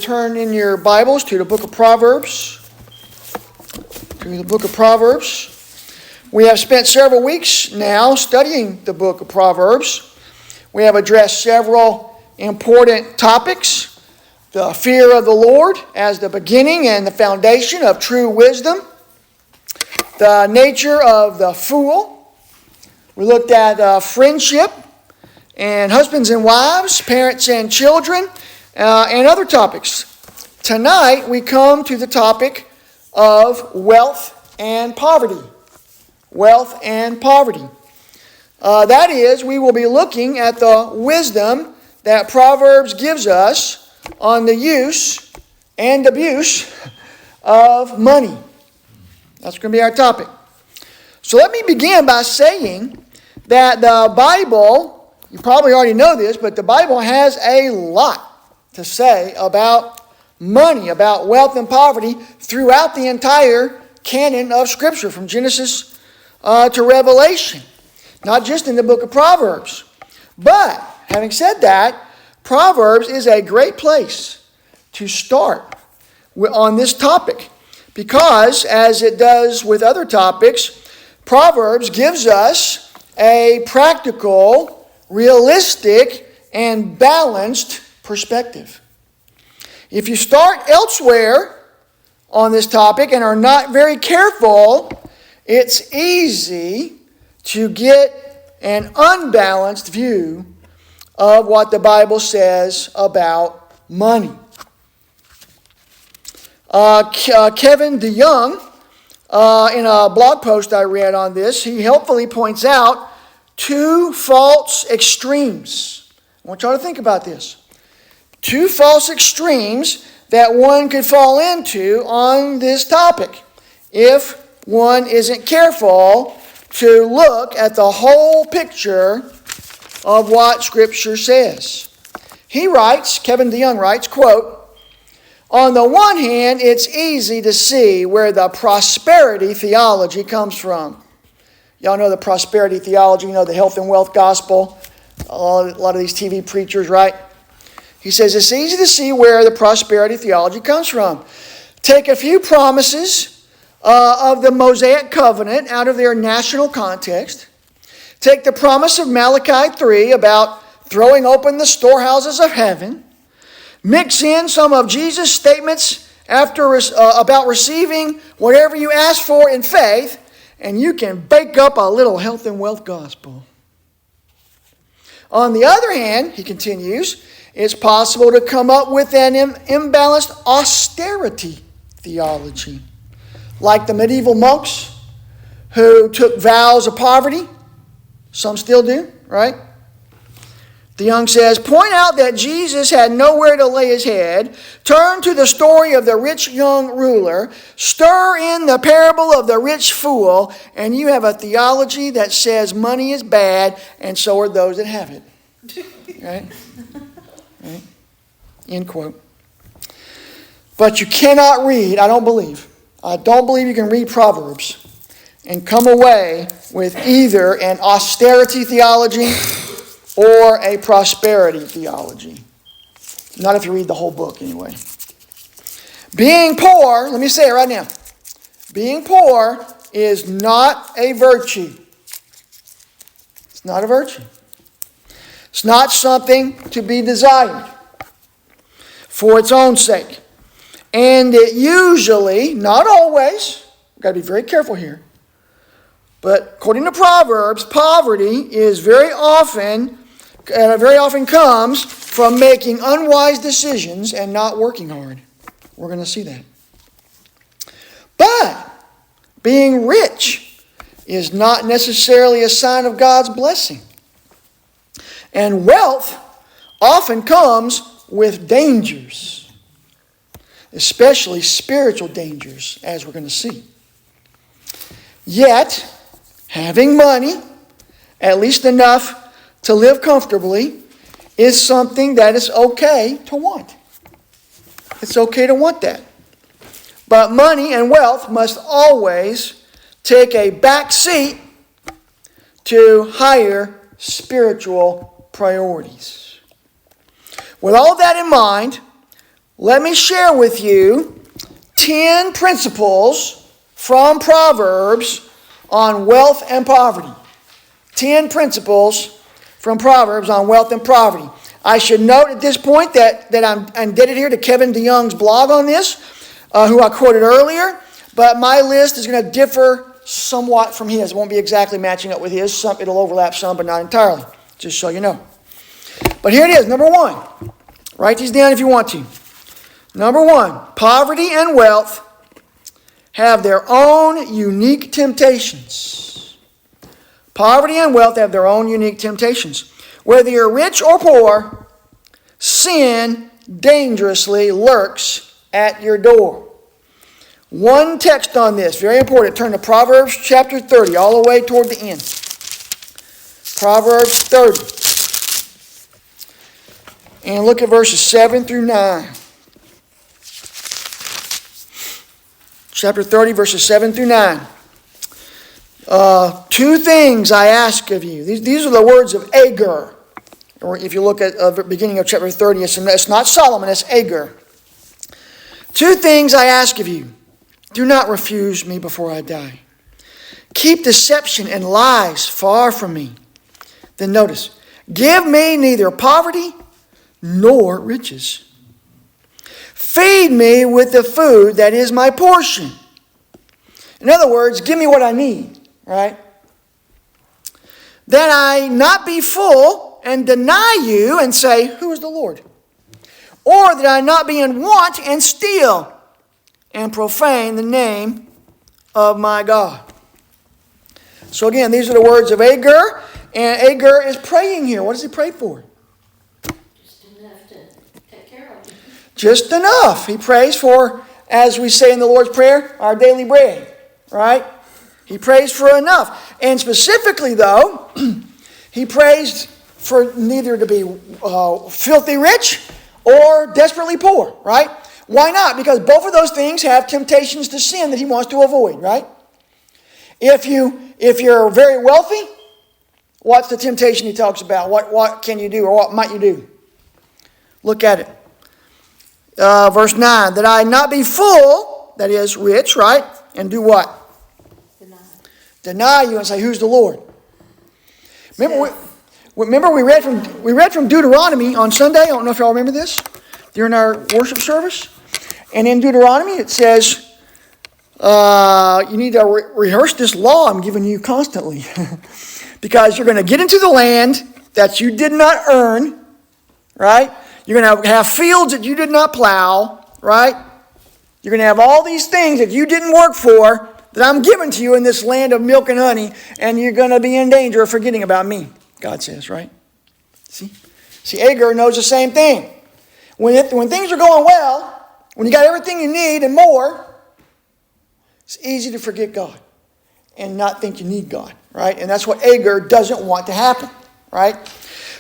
turn in your Bibles to the book of Proverbs. To the book of Proverbs. We have spent several weeks now studying the book of Proverbs. We have addressed several important topics. The fear of the Lord as the beginning and the foundation of true wisdom. The nature of the fool. We looked at friendship and husbands and wives, parents and children, and other topics. Tonight we come to the topic of wealth and poverty. Wealth and poverty. That is, we will be looking at the wisdom that Proverbs gives us on the use and abuse of money. That's going to be our topic. So let me begin by saying that the Bible, you probably already know this, but the Bible has a lot to say about money, about wealth and poverty throughout the entire canon of Scripture, from Genesis to Revelation. Not just in the book of Proverbs. But, having said that, Proverbs is a great place to start on this topic. Because, as it does with other topics, Proverbs gives us a practical, realistic, and balanced perspective. If you start elsewhere on this topic and are not very careful, it's easy to get an unbalanced view of what the Bible says about money. Kevin DeYoung, in a blog post I read on this, he helpfully points out two false extremes. I want y'all to think about this. Two false extremes that one could fall into on this topic if one isn't careful to look at the whole picture of what Scripture says. He writes, Kevin DeYoung writes, quote, "On the one hand, it's easy to see where the prosperity theology comes from." Y'all know the prosperity theology, you know, the health and wealth gospel. A lot of these TV preachers, right? He says it's easy to see where the prosperity theology comes from. Take a few promises of the Mosaic covenant out of their national context. Take the promise of Malachi 3 about throwing open the storehouses of heaven. Mix in some of Jesus' statements about receiving whatever you ask for in faith, and you can bake up a little health and wealth gospel. On the other hand, he continues, it's possible to come up with an imbalanced austerity theology, like the medieval monks who took vows of poverty. Some still do, right? DeYoung says, point out that Jesus had nowhere to lay his head, turn to the story of the rich young ruler, stir in the parable of the rich fool, and you have a theology that says money is bad, and so are those that have it. Right? Right? End quote. But you cannot read, I don't believe you can read Proverbs and come away with either an austerity theology or a prosperity theology. Not if you read the whole book anyway. Being poor, let me say it right now. Being poor is not a virtue. It's not a virtue. It's not something to be desired for its own sake. And it usually, not always, we've got to be very careful here, but according to Proverbs, poverty is very often comes from making unwise decisions and not working hard. We're going to see that. But being rich is not necessarily a sign of God's blessing. And wealth often comes with dangers, especially spiritual dangers, as we're going to see. Yet, having money, at least enough to live comfortably, is something that is okay to want. It's okay to want that. But money and wealth must always take a back seat to higher spiritual priorities. With all that in mind, let me share with you 10 principles from Proverbs on wealth and poverty. 10 principles from Proverbs on wealth and poverty. I should note at this point that I'm indebted here to Kevin DeYoung's blog on this, who I quoted earlier, but my list is going to differ somewhat from his. It won't be exactly matching up with his. It'll overlap some, but not entirely, just so you know. But here it is, number 1. Write these down if you want to. Number 1, poverty and wealth have their own unique temptations. Poverty and wealth have their own unique temptations. Whether you're rich or poor, sin dangerously lurks at your door. One text on this, very important. Turn to Proverbs chapter 30, all the way toward the end. Proverbs 30. And look at verses 7 through 9. Chapter 30, verses 7 through 9. 2 things I ask of you. These are the words of Agur. Or if you look at the beginning of chapter 30, it's not Solomon, it's Agur. 2 things I ask of you. Do not refuse me before I die. Keep deception and lies far from me. Then notice, give me neither poverty nor riches. Feed me with the food that is my portion. In other words, give me what I need, right? That I not be full and deny you and say, who is the Lord? Or that I not be in want and steal and profane the name of my God. So again, these are the words of Agur, and Agur is praying here. What does he pray for? Just enough to take care of him. Just enough. He prays for, as we say in the Lord's Prayer, our daily bread, right? He prays for enough. And specifically, though, he prays for neither to be filthy rich or desperately poor, right? Why not? Because both of those things have temptations to sin that he wants to avoid, right? If you're very wealthy, what's the temptation he talks about? What can you do, or what might you do? Look at it. Verse 9, that I not be full, that is rich, right? And do what? Deny you and say, who's the Lord? Remember we read from Deuteronomy on Sunday. I don't know if y'all remember this during our worship service. And in Deuteronomy it says, you need to rehearse this law I'm giving you constantly. Because you're going to get into the land that you did not earn, right? You're going to have fields that you did not plow, right? You're going to have all these things that you didn't work for that I'm giving to you in this land of milk and honey, and you're going to be in danger of forgetting about me, God says, right? See, Agur knows the same thing. When things are going well, when you got everything you need and more, it's easy to forget God and not think you need God, right? And that's what Agur doesn't want to happen, right?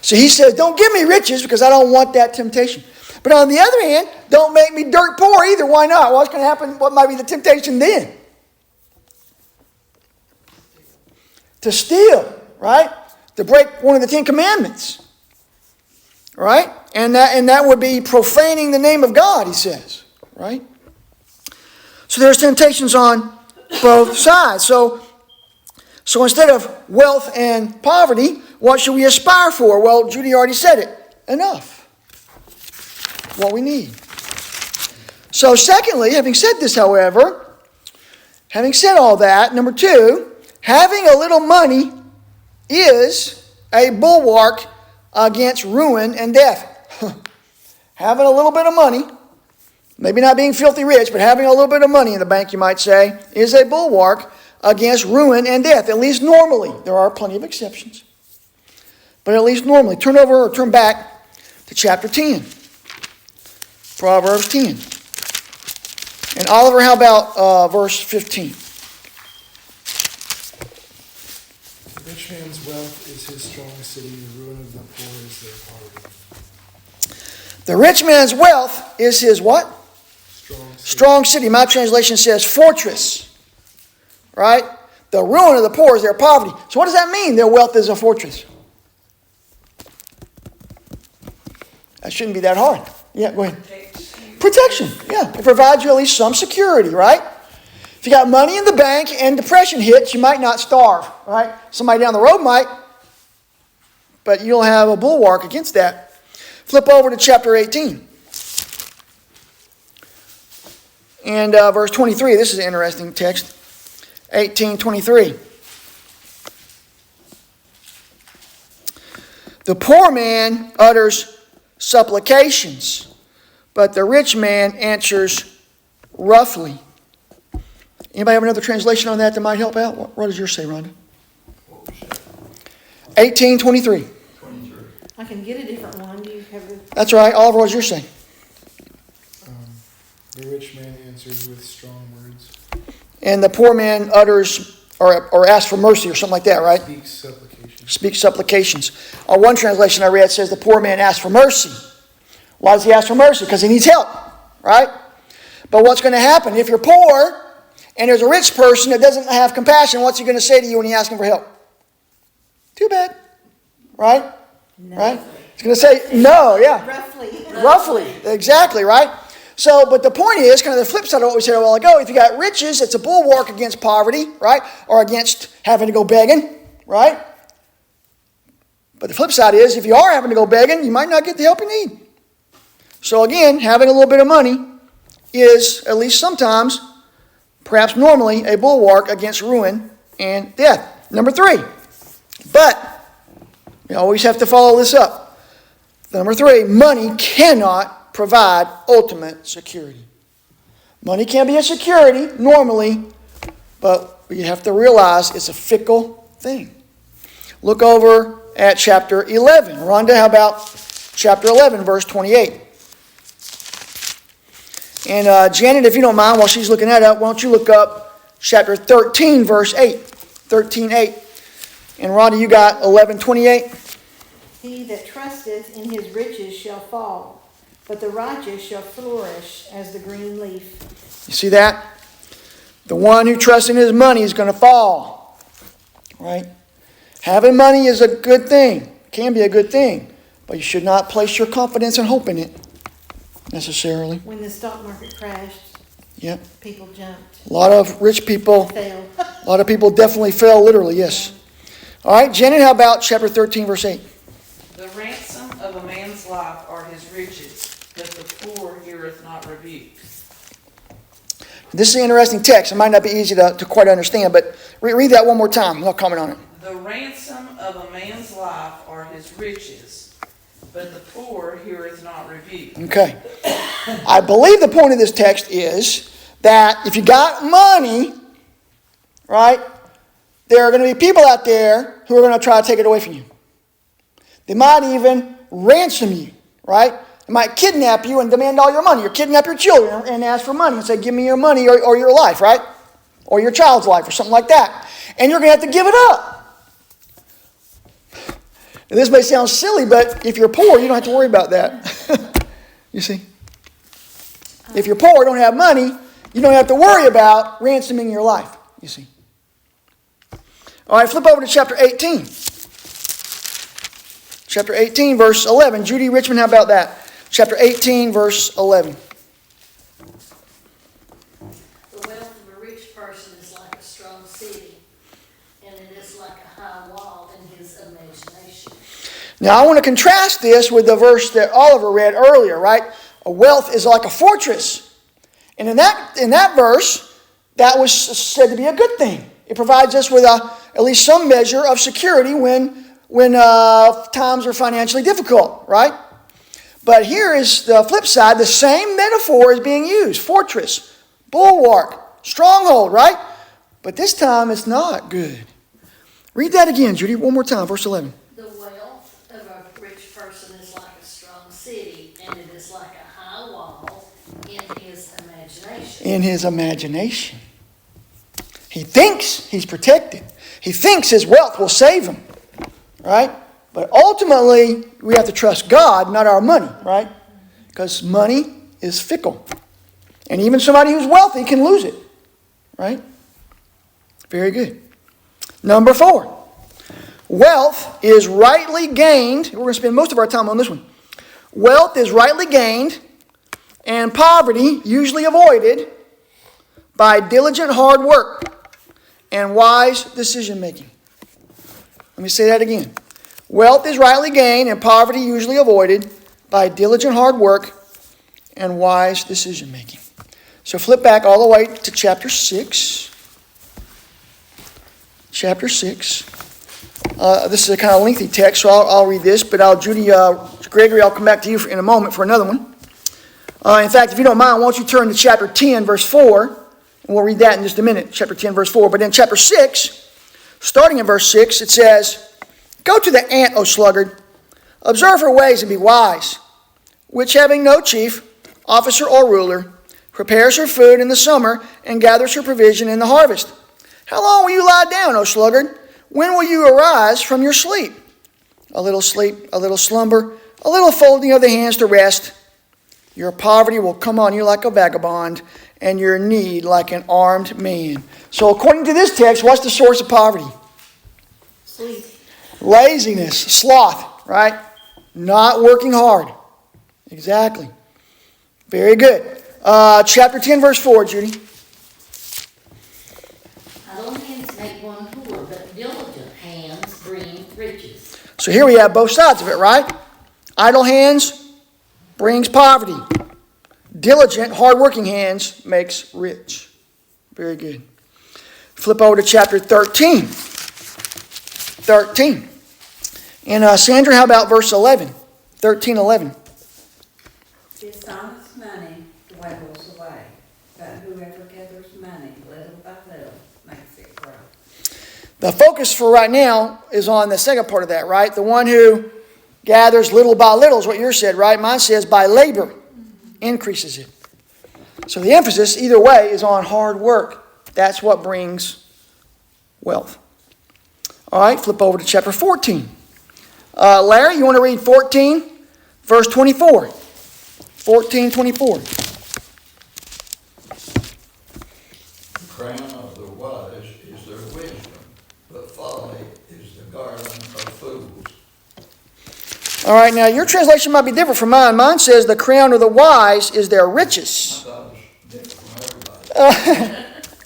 So he says, don't give me riches because I don't want that temptation. But on the other hand, don't make me dirt poor either. Why not? What's going to happen? What might be the temptation then? To steal, right? To break one of the 10 commandments, right? And that would be profaning the name of God, he says, right? So there's temptations on both sides. So instead of wealth and poverty, what should we aspire for? Well, Judy already said it. Enough. What we need. So secondly, having said this, however, having said all that, number 2, having a little money is a bulwark against ruin and death. Having a little bit of money, maybe not being filthy rich, but having a little bit of money in the bank, you might say, is a bulwark against ruin and death, at least normally. There are plenty of exceptions. But at least normally. Turn over or turn back to chapter 10. Proverbs 10. And Oliver, how about verse 15? The rich man's wealth is his strong city, the ruin of the poor is their poverty. The rich man's wealth is his what? Strong city. My translation says fortress. Right? The ruin of the poor is their poverty. So what does that mean? Their wealth is a fortress. That shouldn't be that hard. Yeah, go ahead. Protection, yeah. It provides you at least some security, right? If you got money in the bank and depression hits, you might not starve, right? Somebody down the road might, but you'll have a bulwark against that. Flip over to chapter 18. And verse 23, this is an interesting text. 18:23. The poor man utters supplications, but the rich man answers roughly. Anybody have another translation on that might help out? What does yours say, Rhonda? 18:23. I can get a different one. Do you have a... That's right. Oliver, what does yours say? The rich man answers with strong words. And the poor man utters or asks for mercy or something like that, right? Speaks supplications. Speaks supplications. One translation I read says the poor man asks for mercy. Why does he ask for mercy? Because he needs help, right? But what's going to happen? If you're poor and there's a rich person that doesn't have compassion, what's he going to say to you when you ask him for help? Too bad, right? No. Right? He's going to say no, yeah. Roughly. Exactly, right? So, but the point is, kind of the flip side of what we said a while ago, if you got riches, it's a bulwark against poverty, right? Or against having to go begging, right? But the flip side is, if you are having to go begging, you might not get the help you need. So again, having a little bit of money is, at least sometimes, perhaps normally, a bulwark against ruin and death. Number 3, but you always have to follow this up. Number 3, money cannot provide ultimate security. Money can be a security normally, but you have to realize it's a fickle thing. Look over at chapter 11. Rhonda, how about chapter 11, verse 28? And Janet, if you don't mind, while she's looking that up, why don't you look up chapter 13, verse 8. 13:8. And Rhonda, you got 11:28. He that trusteth in his riches shall fall, but the righteous shall flourish as the green leaf. You see that? The one who trusts in his money is going to fall. Right? Having money is a good thing. Can be a good thing. But you should not place your confidence and hope in it necessarily. When the stock market crashed, Yep. people jumped. A lot of rich people, Fell. a lot of people definitely fell literally, yes. All right, Janet, how about chapter 13, verse 8? The ransom of a man's life are his riches, but the poor heareth not rebuke. This is an interesting text. It might not be easy to quite understand, but read that one more time. I'll comment on it. The ransom of a man's life are his riches, but the poor heareth not rebuke. Okay. I believe the point of this text is that if you got money, right, there are going to be people out there who are going to try to take it away from you. They might even ransom you, right? They might kidnap you and demand all your money, or kidnap your children and ask for money and say, give me your money or your life, right? Or your child's life or something like that. And you're going to have to give it up. And this may sound silly, but if you're poor, you don't have to worry about that. You see? If you're poor, don't have money, you don't have to worry about ransoming your life, you see. All right, flip over to chapter 18. Chapter 18, verse 11. Judy Richmond, how about that? Chapter 18, verse 11. The wealth of a rich person is like a strong city, and it is like a high wall in his imagination. Now, I want to contrast this with the verse that Oliver read earlier, right? A wealth is like a fortress. And in that verse, that was said to be a good thing. It provides us with at least some measure of security when times are financially difficult, right? But here is the flip side. The same metaphor is being used. Fortress, bulwark, stronghold, right? But this time it's not good. Read that again, Judy, one more time, verse 11. The wealth of a rich person is like a strong city, and it is like a high wall in his imagination. In his imagination. He thinks he's protected. He thinks his wealth will save him, right? But ultimately, we have to trust God, not our money, right? Because money is fickle. And even somebody who's wealthy can lose it, right? Very good. Number 4. Wealth is rightly gained. We're going to spend most of our time on this one. Wealth is rightly gained and poverty usually avoided by diligent hard work and wise decision making. Let me say that again. Wealth is rightly gained and poverty usually avoided by diligent hard work and wise decision making. So flip back all the way to chapter 6. Chapter 6. This is a kind of lengthy text, so I'll read this, but Gregory, I'll come back to you in a moment for another one. In fact, if you don't mind, why don't you turn to chapter 10, verse 4, and we'll read that in just a minute, chapter 10, verse 4. But in chapter 6, starting in verse 6, it says, "Go to the ant, O sluggard, observe her ways and be wise, which having no chief, officer, or ruler, prepares her food in the summer and gathers her provision in the harvest. How long will you lie down, O sluggard? When will you arise from your sleep? A little sleep, a little slumber, a little folding of the hands to rest. Your poverty will come on you like a vagabond, and your need like an armed man." So according to this text, what's the source of poverty? Sleep. Laziness, sloth, right? Not working hard. Exactly. Very good. Chapter 10, verse 4, Judy. Idle hands make one poor, but diligent hands bring riches. So here we have both sides of it, right? Idle hands brings poverty. Diligent, hard-working hands makes rich. Very good. Flip over to chapter 13. 13. And Sandra, how about verse 11? 13:11. Dishonest money dwindles away, but whoever gathers money little by little makes it grow. The focus for right now is on the second part of that, right? The one who gathers little by little is what yours said, right? Mine says by labor increases it. So the emphasis, either way, is on hard work. That's what brings wealth. All right, flip over to chapter 14. Larry, you want to read 14, verse 24? 14:24. The crown of the wise is their wisdom, but folly is the garland of fools. All right, now your translation might be different from mine. Mine says the crown of the wise is their riches. I thought it was different from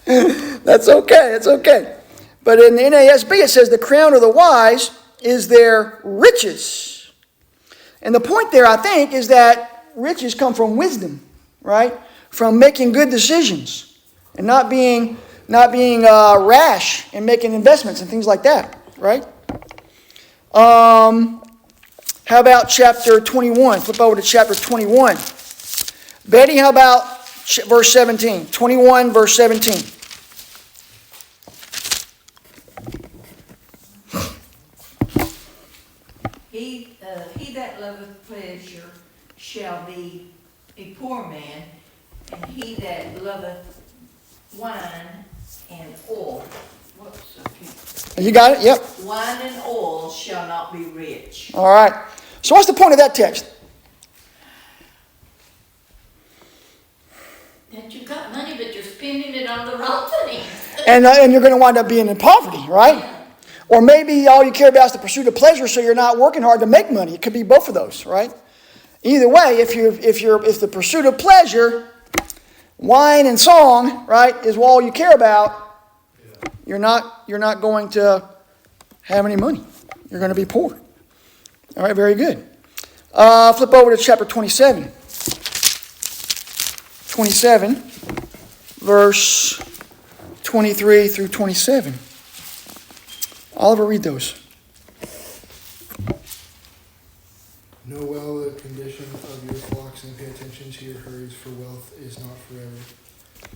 everybody. That's okay, that's okay. But in the NASB it says the crown of the wise is their riches. And the point there, I think, is that riches come from wisdom, right? From making good decisions and not being rash in making investments and things like that, right? How about chapter 21? Flip over to chapter 21. Betty, how about verse 17? 21, verse 17. He that loveth pleasure shall be a poor man, and he that loveth wine and oil. You got it? Yep. Wine and oil shall not be rich. All right. So what's the point of that text? That you got money, but you're spending it on the wrong thing. And you're going to wind up being in poverty, right? Or maybe all you care about is the pursuit of pleasure, so you're not working hard to make money. It could be both of those, right? Either way, if the pursuit of pleasure, wine and song, right, is all you care about, you're not going to have any money. You're going to be poor. All right, very good. Flip over to chapter 27. 27, verse 23 through 27. Oliver, read those. Know well the condition of your flocks and pay attention to your herds, for wealth is not forever.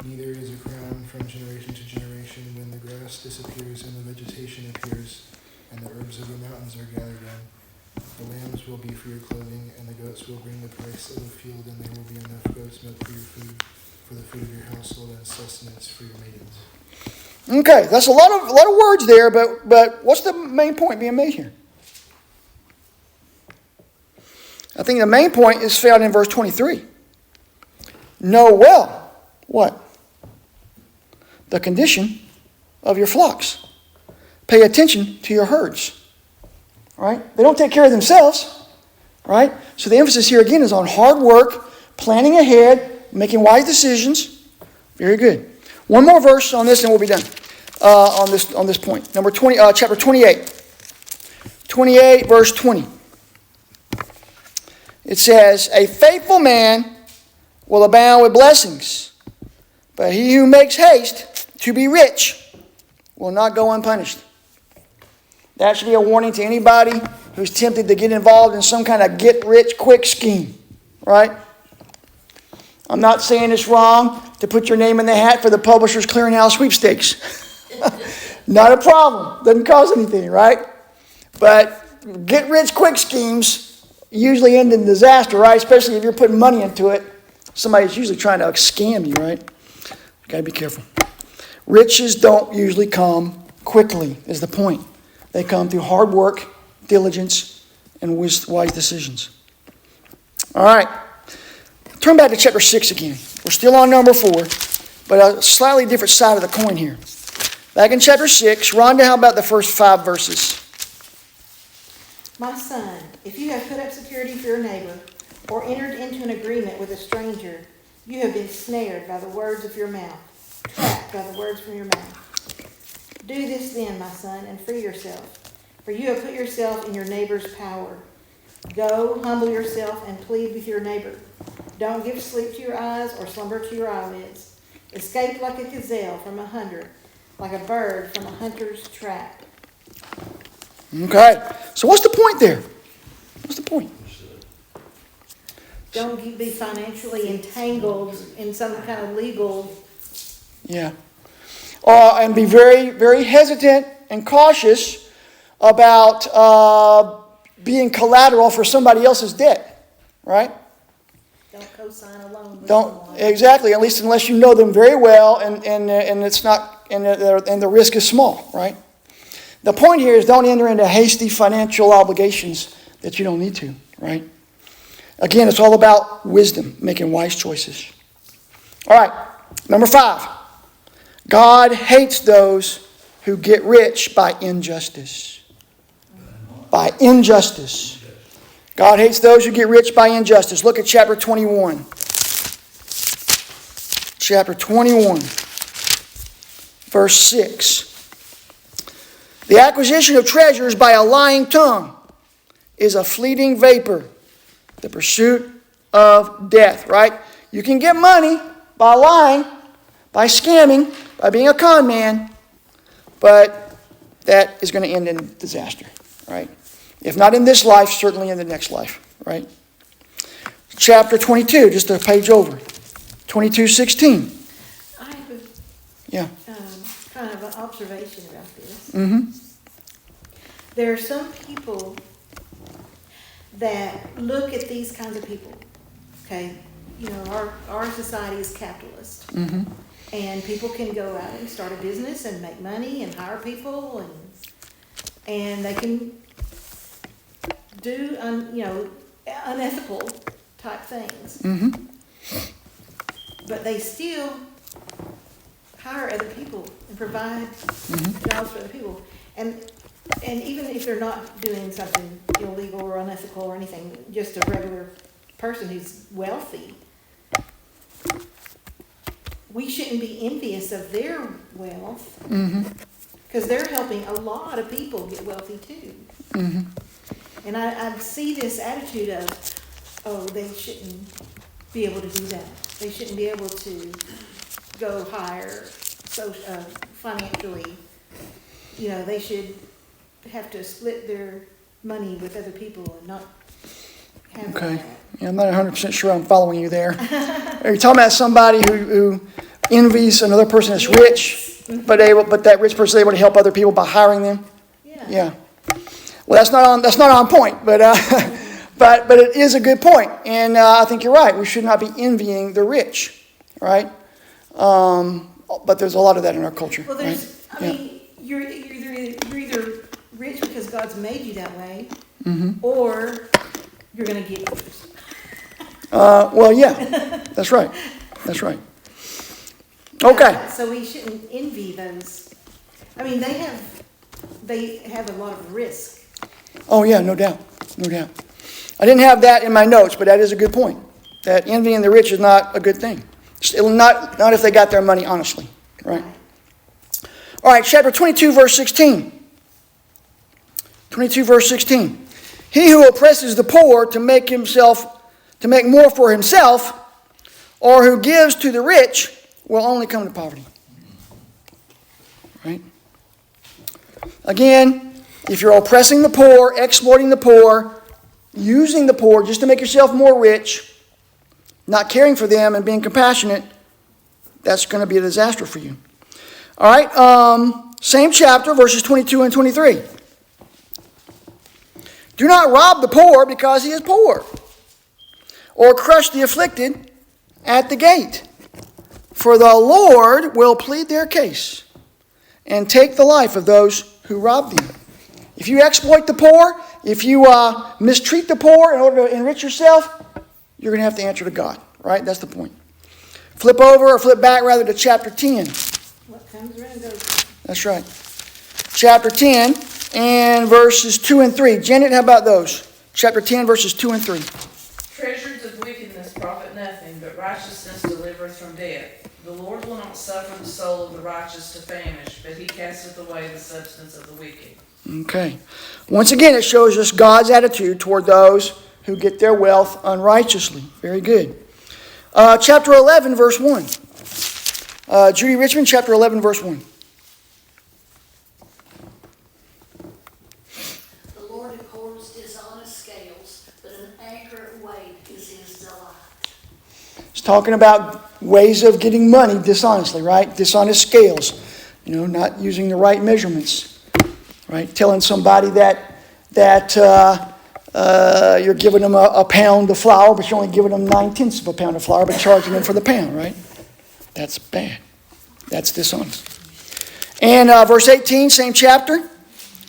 Neither is a crown from generation to generation. When the grass disappears and the vegetation appears, and the herbs of the mountains are gathered in, the lambs will be for your clothing, and the goats will bring the price of the field, and there will be enough goat's milk for your food, for the food of your household, and sustenance for your maidens. Okay, that's a lot of words there, but what's the main point being made here? I think the main point is found in verse 23. Know well what? The condition of your flocks. Pay attention to your herds. Right? They don't take care of themselves. Right? So the emphasis here again is on hard work, planning ahead, making wise decisions. Very good. One more verse on this and we'll be done on this point. Chapter 28. 28, verse 20. It says, a faithful man will abound with blessings, but he who makes haste to be rich will not go unpunished. That should be a warning to anybody who's tempted to get involved in some kind of get-rich-quick scheme, right? I'm not saying it's wrong to put your name in the hat for the Publishers Clearinghouse sweepstakes. Not a problem. Doesn't cost anything, right? But get-rich-quick schemes usually end in disaster, right? Especially if you're putting money into it. Somebody's usually trying to scam you, right? You got to be careful. Riches don't usually come quickly, is the point. They come through hard work, diligence, and wise decisions. All right. Turn back to chapter 6 again. We're still on number 4, but a slightly different side of the coin here. Back in chapter 6, Rhonda, how about the first 5 verses? My son, if you have put up security for your neighbor, or entered into an agreement with a stranger, you have been snared by the words of your mouth, trapped by the words from your mouth. Do this then, my son, and free yourself, for you have put yourself in your neighbor's power. Go, humble yourself, and plead with your neighbor. Don't give sleep to your eyes or slumber to your eyelids. Escape like a gazelle from a hunter, like a bird from a hunter's trap. Okay. So what's the point there? What's the point? Don't be financially entangled in some kind of legal. Yeah. And be very, very hesitant and cautious about being collateral for somebody else's debt, right? Don't co-sign a loan with Don't someone. exactly, at least unless you know them very well, and it's not, and the risk is small, right? The point here is don't enter into hasty financial obligations that you don't need to, right? Again, it's all about wisdom, making wise choices. All right, number 5. God hates those who get rich by injustice. By injustice. God hates those who get rich by injustice. Look at chapter 21. Chapter 21, verse 6. The acquisition of treasures by a lying tongue is a fleeting vapor, the pursuit of death, right? You can get money by lying, by scamming, by being a con man, but that is going to end in disaster, right? If not in this life, certainly in the next life, right? Chapter 22, just a page over. 22:16. I have a Yeah. kind of an observation about this. Mm-hmm. There are some people that look at these kinds of people. Okay, you know, our society is capitalist, Mm-hmm. and people can go out and start a business and make money and hire people, and they can do unethical type things. Mm-hmm. But they still hire other people and provide jobs for other people. And even if they're not doing something illegal or unethical or anything, just a regular person who's wealthy, we shouldn't be envious of their wealth, because they're helping a lot of people get wealthy too. Mm-hmm. And I see this attitude of, oh, they shouldn't be able to do that. They shouldn't be able to go higher financially. You know, they should have to split their money with other people and not have Okay. that. Yeah, I'm not 100% sure I'm following you there. Are you talking about somebody who envies another person that's rich, but that rich person is able to help other people by hiring them? Yeah. Yeah. Well, that's not on point, but but it is a good point, and I think you're right. We should not be envying the rich, right? But there's a lot of that in our culture. Well, there's, right? I mean, you're either rich because God's made you that way, Mm-hmm. or you're going to get yours. Well, yeah, that's right. That's right. Okay. So we shouldn't envy those. I mean, they have a lot of risk. Oh, yeah, no doubt. No doubt. I didn't have that in my notes, but that is a good point. That envying the rich is not a good thing. Not if they got their money honestly, right? All right, chapter 22, verse 16. 22, verse 16. He who oppresses the poor to make more for himself, or who gives to the rich, will only come to poverty. Right? Again, if you're oppressing the poor, exploiting the poor, using the poor just to make yourself more rich, not caring for them and being compassionate, that's going to be a disaster for you. All right, same chapter, verses 22 and 23. Do not rob the poor because he is poor, or crush the afflicted at the gate. For the Lord will plead their case and take the life of those who rob them. If you exploit the poor, if you mistreat the poor in order to enrich yourself, you're going to have to answer to God, right? That's the point. Flip over, or flip back rather, to chapter 10. What comes around goes. That's right. Chapter 10 and verses 2 and 3. Janet, how about those? Chapter 10, verses 2 and 3. Treasures of wickedness profit nothing, but righteousness delivereth from death. The Lord will not suffer the soul of the righteous to famish, but he casteth away the substance of the wicked. Okay. Once again, it shows us God's attitude toward those who get their wealth unrighteously. Very good. Chapter 11, verse 1. Judy Richmond, chapter 11, verse 1. The Lord abhors dishonest scales, but an accurate weight is his delight. It's talking about ways of getting money dishonestly, right? Dishonest scales. Not using the right measurements. Right? Telling somebody that you're giving them a pound of flour, but you're only giving them 9/10 of a pound of flour, but charging them for the pound, right? That's bad. That's dishonest. And verse 18, same chapter,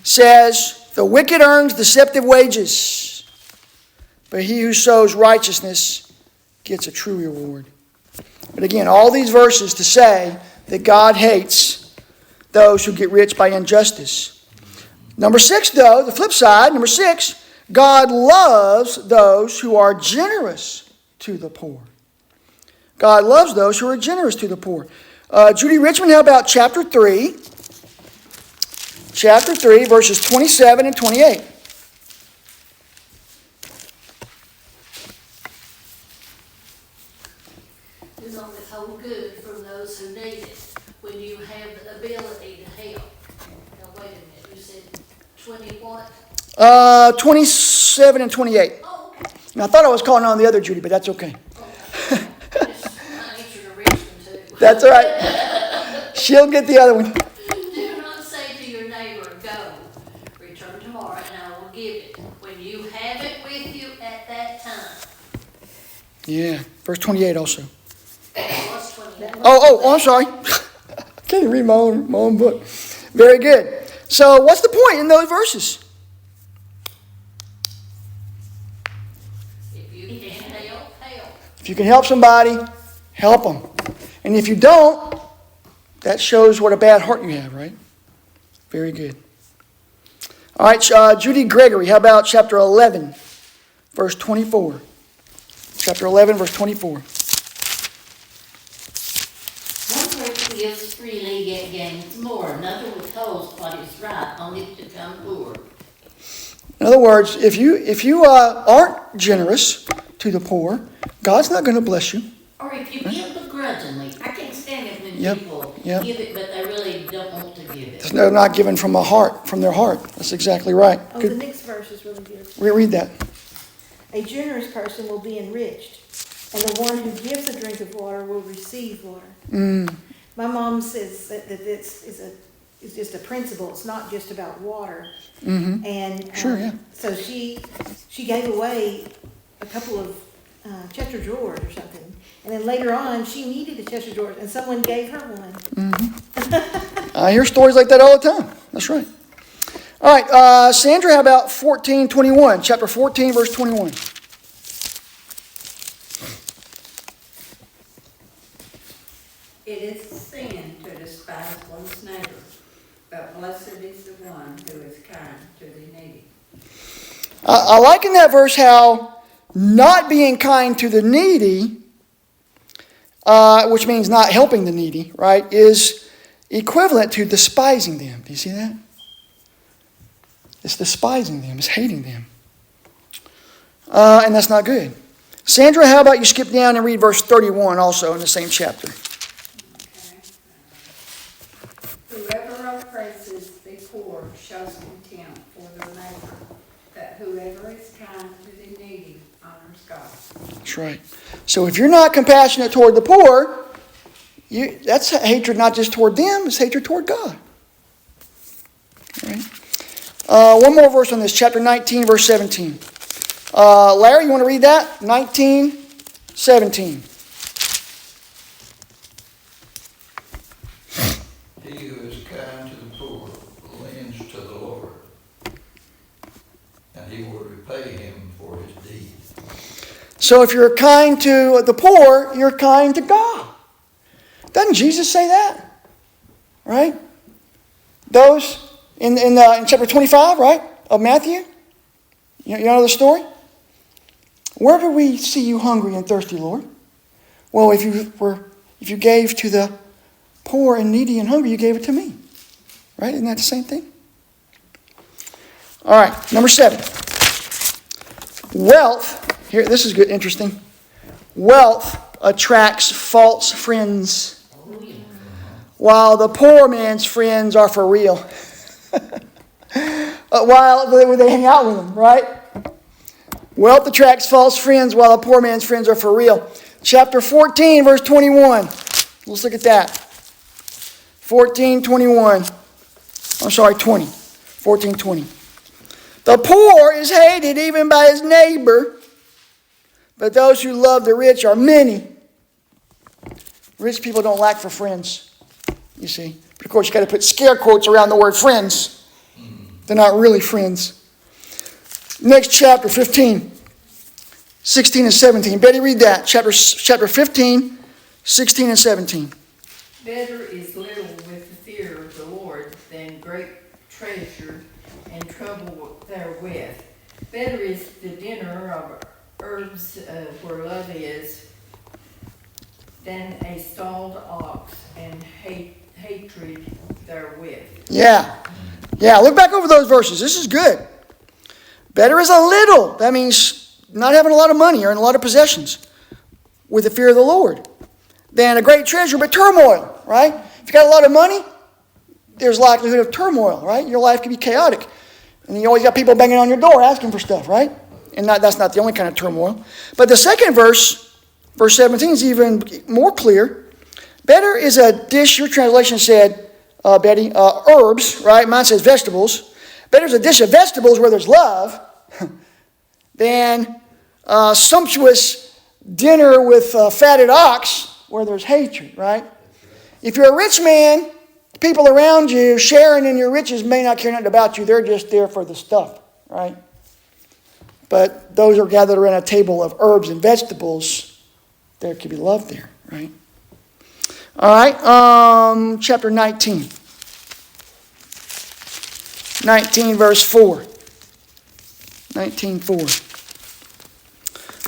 says, the wicked earns deceptive wages, but he who sows righteousness gets a true reward. But again, all these verses to say that God hates those who get rich by injustice. Number 6, though, the flip side, number 6, God loves those who are generous to the poor. God loves those who are generous to the poor. Judy Richmond, how about chapter 3? Chapter 3, verses 27 and 28. Do not withhold good from those who need it when you have the ability to help. Now, wait a minute, you said 20 what? 27 and 28. Oh, okay. Now, I thought I was calling on the other Judy, but that's okay. Okay. I answered a rich one too. That's all right. She'll get the other one. Do not say to your neighbor, go, return tomorrow and I will give it, when you have it with you at that time. Yeah, verse 28 also. What's 28? Oh, I'm sorry. I can't even read my own book. Very good. So what's the point in those verses? If you can help, help. If you can help somebody, help them. And if you don't, that shows what a bad heart you have, right? Very good. All right, Judy Gregory, how about chapter 11, verse 24? Chapter 11, verse 24. One person gives freely yet gains more. Another withholds what is right, only to become poor. In other words, if you aren't generous to the poor, God's not going to bless you. Or if you give begrudgingly. I can't stand it when Yep, people yep. give it, but they really don't want to give it. They're not given from their heart. That's exactly right. Oh, the Good. next verse is really good. Read that. A generous person will be enriched, and the one who gives a drink of water will receive water. My mom says that this is just a principle. It's not just about water. And Sure, yeah. so she gave away a couple of Chester drawers or something, and then later on she needed a Chester drawer, and someone gave her one. I hear stories like that all the time. That's right. All right, Sandra, how about 14:21? Chapter 14, verse 21. It is sin to despise one's neighbor, but blessed is the one who is kind to the needy. I like in that verse how not being kind to the needy, which means not helping the needy, right, is equivalent to despising them. Do you see that? It's despising them. It's hating them. And that's not good. Sandra, how about you skip down and read verse 31 also in the same chapter? Whoever oppresses the poor shows contempt for their neighbor, but whoever is kind to the needy honors God. That's right. So if you're not compassionate toward the poor, that's hatred not just toward them, it's hatred toward God. All right. One more verse on this, chapter 19, verse 17. Larry, you want to read that? 19, 17. He who is kind to the poor lends to the Lord, and he will repay him for his deed. So if you're kind to the poor, you're kind to God. Doesn't Jesus say that? Right? Those in chapter 25, right, of Matthew? You know the story? Where do we see you hungry and thirsty, Lord? Well, if you gave to the poor and needy and hungry, you gave it to me. Right? Isn't that the same thing? All right, number 7. Wealth, here, this is good, interesting. Wealth attracts false friends, while the poor man's friends are for real. While they hang out with them, right? Wealth attracts false friends, while the poor man's friends are for real. Chapter 14, verse 21. Let's look at that. 20. 14:20. The poor is hated even by his neighbor, but those who love the rich are many. Rich people don't lack for friends, you see. But of course, you've got to put scare quotes around the word friends. They're not really friends. Next chapter, 15, 16 and 17. Betty, read that. Chapter 15, 16 and 17. Better is little with the fear of the Lord than great treasure and trouble therewith. Better is the dinner of herbs where love is than a stalled ox and hatred therewith. Yeah, look back over those verses. This is good. Better is a little. That means not having a lot of money or a lot of possessions with the fear of the Lord than a great treasure, but turmoil, right? If you got a lot of money, there's likelihood of turmoil, right? Your life can be chaotic. And you always got people banging on your door asking for stuff, right? And that's not the only kind of turmoil. But the second verse, verse 17, is even more clear. Better is a dish, your translation said, Betty, herbs, right? Mine says vegetables. Better is a dish of vegetables where there's love than a sumptuous dinner with fatted ox where there's hatred, right? If you're a rich man, people around you sharing in your riches may not care nothing about you. They're just there for the stuff, right? But those who are gathered around a table of herbs and vegetables, there could be love there, right? All right, chapter 19. 19, verse 4. 19:4.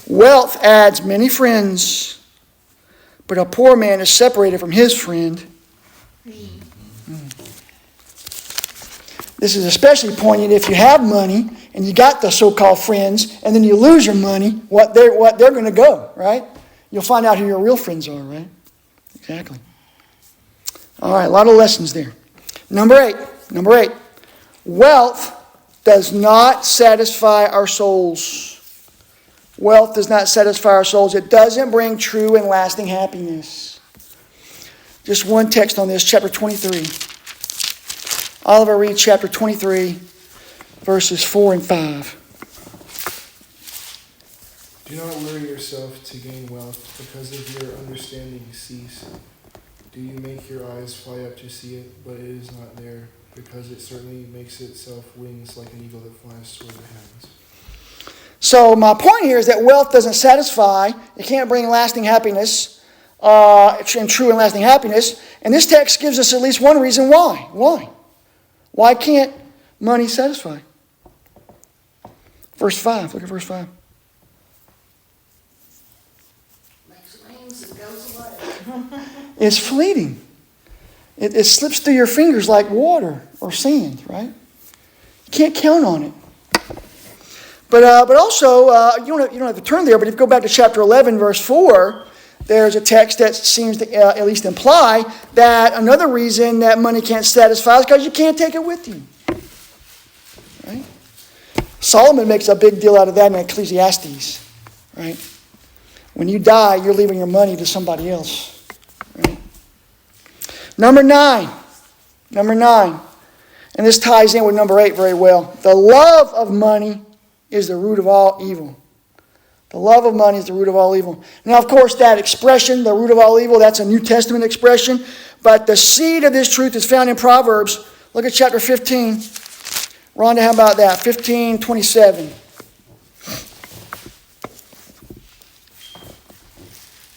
Wealth adds many friends, but a poor man is separated from his friend. This is especially poignant if you have money and you got the so-called friends, and then you lose your money, what they're going to go, right? You'll find out who your real friends are, right? Exactly. All right, a lot of lessons there. Number 8. Wealth does not satisfy our souls. Wealth does not satisfy our souls. It doesn't bring true and lasting happiness. Just one text on this, chapter 23. Oliver, read chapter 23, verses 4 and 5. Do not worry yourself to gain wealth, because of your understanding cease. Do you make your eyes fly up to see it, but it is not there, because it certainly makes itself wings like an eagle that flies toward the heavens. So my point here is that wealth doesn't satisfy. It can't bring lasting happiness, and true and lasting happiness. And this text gives us at least one reason why. Why can't money satisfy? Verse 5. Look at verse 5. is fleeting. It slips through your fingers like water or sand, right? You can't count on it. But also, you don't have to turn there, but if you go back to chapter 11, verse 4, there's a text that seems to at least imply that another reason that money can't satisfy is because you can't take it with you. Right? Solomon makes a big deal out of that in Ecclesiastes. Right? When you die, you're leaving your money to somebody else. Right? Number 9. And this ties in with number 8 very well. The love of money is the root of all evil. The love of money is the root of all evil. Now, of course, that expression, the root of all evil, that's a New Testament expression. But the seed of this truth is found in Proverbs. Look at chapter 15. Rhonda, how about that? 15:27.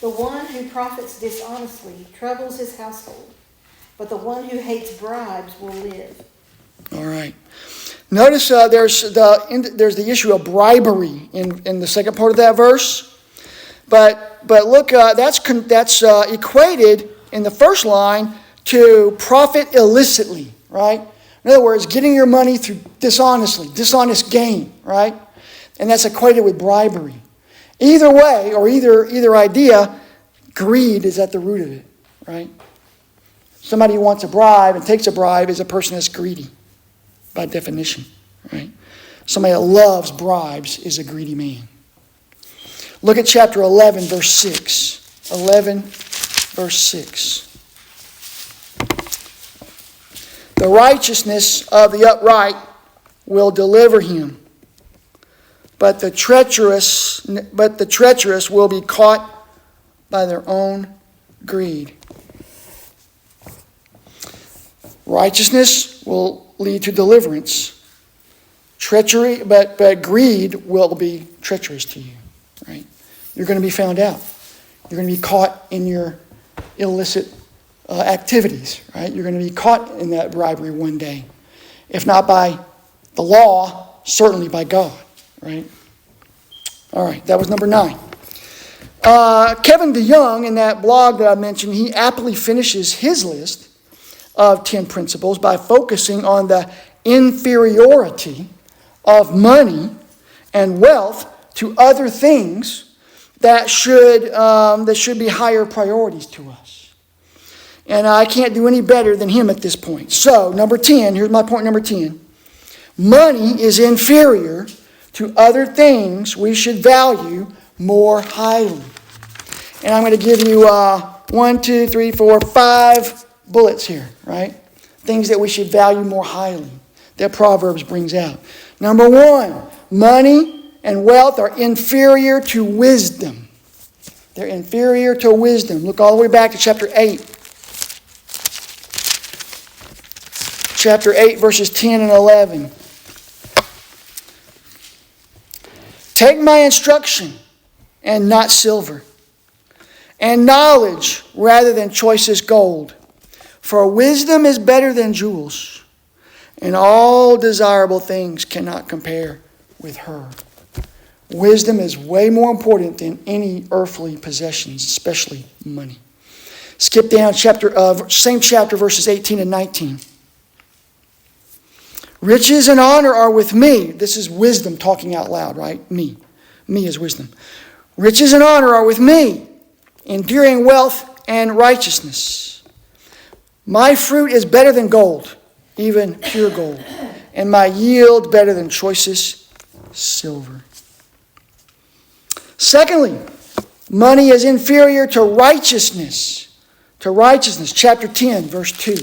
The one who profits dishonestly troubles his household, but the one who hates bribes will live. All right. Notice there's the issue of bribery in the second part of that verse. But look, that's equated in the first line to profit illicitly, right? In other words, getting your money through dishonest gain, right? And that's equated with bribery. Either way, or either idea, greed is at the root of it, right? Somebody who wants a bribe and takes a bribe is a person that's greedy, by definition, right? Somebody that loves bribes is a greedy man. Look at chapter 11, verse 6. 11, verse 6. The righteousness of the upright will deliver him, but the treacherous will be caught by their own greed. Righteousness will lead to deliverance. Treachery, but greed will be treacherous to you, right? You're going to be found out. You're going to be caught in your illicit activities, right? You're going to be caught in that bribery one day. If not by the law, certainly by God, right? All right, that was number 9. Kevin DeYoung, in that blog that I mentioned, he aptly finishes his list of 10 principles by focusing on the inferiority of money and wealth to other things that should be higher priorities to us. And I can't do any better than him at this point. So, number 10, here's my point number 10. Money is inferior to other things we should value more highly. And I'm going to give you 5 bullets here, right? Things that we should value more highly that Proverbs brings out. Number 1, money and wealth are inferior to wisdom. They're inferior to wisdom. Look all the way back to chapter 8. Chapter 8, verses 10 and 11. Take my instruction and not silver, and knowledge rather than choicest gold. For wisdom is better than jewels, and all desirable things cannot compare with her. Wisdom is way more important than any earthly possessions, especially money. Skip down same chapter, verses 18 and 19. Riches and honor are with me. This is wisdom talking out loud, right? Me. Me is wisdom. Riches and honor are with me, enduring wealth and righteousness. My fruit is better than gold, even pure gold, and my yield better than choicest silver. Secondly, money is inferior to righteousness. To righteousness. Chapter 10, verse 2.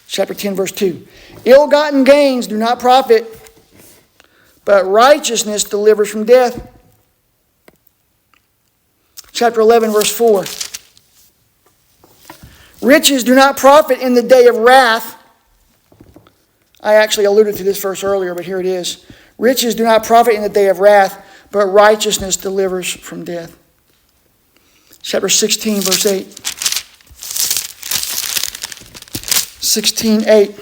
Chapter 10, verse 2. Ill-gotten gains do not profit, but righteousness delivers from death. Chapter 11, verse 4. Riches do not profit in the day of wrath. I actually alluded to this verse earlier, but here it is. Riches do not profit in the day of wrath, but righteousness delivers from death. Chapter 16, verse 8. 16:8.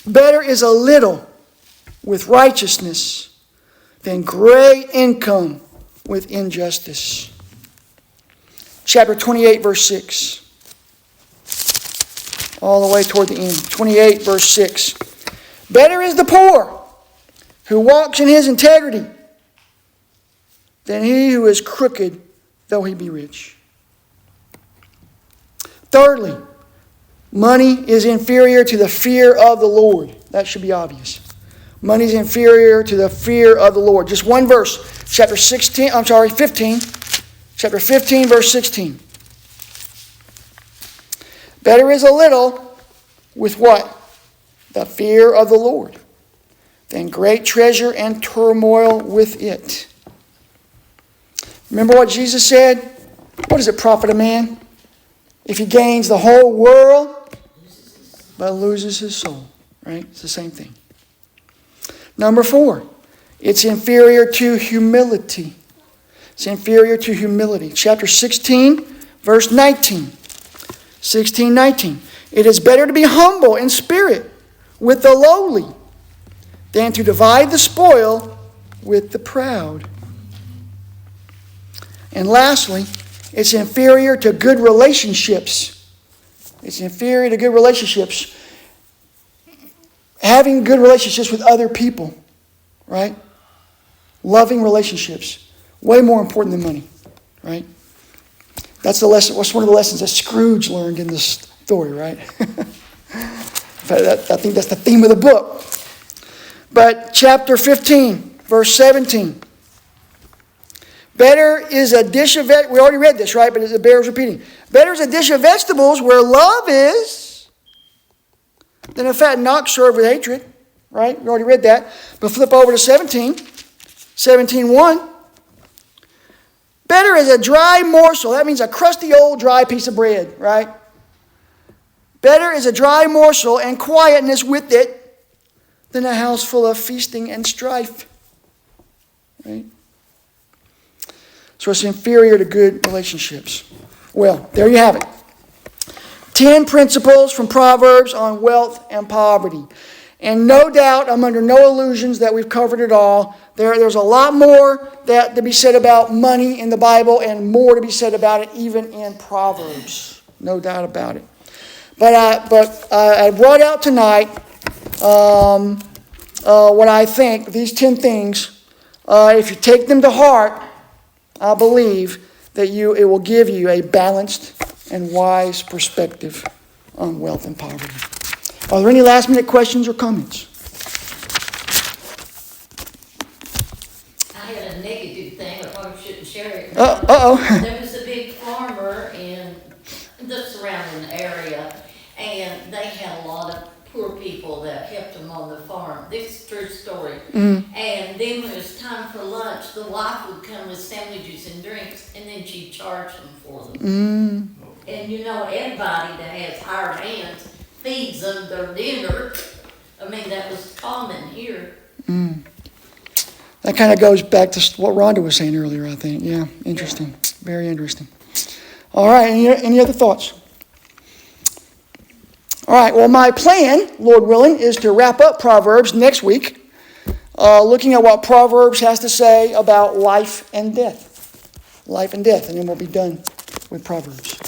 Better is a little with righteousness than great income with injustice. chapter 28, verse 6. All the way toward the end. 28, verse 6. Better is the poor who walks in his integrity than he who is crooked, though he be rich. Thirdly, money is inferior to the fear of the Lord. That should be obvious. Money is inferior to the fear of the Lord. Just one verse. Chapter 15. Chapter 15, verse 16. Better is a little with what? The fear of the Lord, than great treasure and turmoil with it. Remember what Jesus said? What does it profit a man if he gains the whole world but loses his soul? Right? It's the same thing. Number 4, it's inferior to humility. It's inferior to humility. Chapter 16, verse 19. 16, 19. It is better to be humble in spirit with the lowly than to divide the spoil with the proud. And lastly, it's inferior to good relationships. It's inferior to good relationships. Having good relationships with other people, right? Loving relationships. Way more important than money, right? That's the lesson. What's one of the lessons that Scrooge learned in this story, right? I think that's the theme of the book. But chapter 15, verse 17. Better is a dish of we already read this, right? But it bears repeating. Better is a dish of vegetables where love is than a fattened ox served with hatred, right? We already read that. But flip over to 17:1. Better is a dry morsel. That means a crusty old dry piece of bread, right? Better is a dry morsel and quietness with it than a house full of feasting and strife. Right? So it's inferior to good relationships. Well, there you have it. 10 principles from Proverbs on wealth and poverty. And no doubt, I'm under no illusions that we've covered it all. There's a lot more to be said about money in the Bible and more to be said about it even in Proverbs. No doubt about it. But I brought out tonight what I think, these 10 things. If you take them to heart, I believe that it will give you a balanced and wise perspective on wealth and poverty. Are there any last minute questions or comments? I had a negative thing, I probably shouldn't share it. Uh-oh. There was a big farmer in the surrounding area, and they had a lot of poor people that helped them on the farm. This is a true story. Mm. And then when it was time for lunch, the wife would come with sandwiches and drinks, and then she'd charge them for them. Mm. And everybody that has hired hands feeds them their dinner. I mean, that was common here. Mm. That kind of goes back to what Rhonda was saying earlier, I think. Yeah, interesting. Yeah. Very interesting. All right, any other thoughts? All right, well, my plan, Lord willing, is to wrap up Proverbs next week, looking at what Proverbs has to say about life and death. Life and death, and then we'll be done with Proverbs.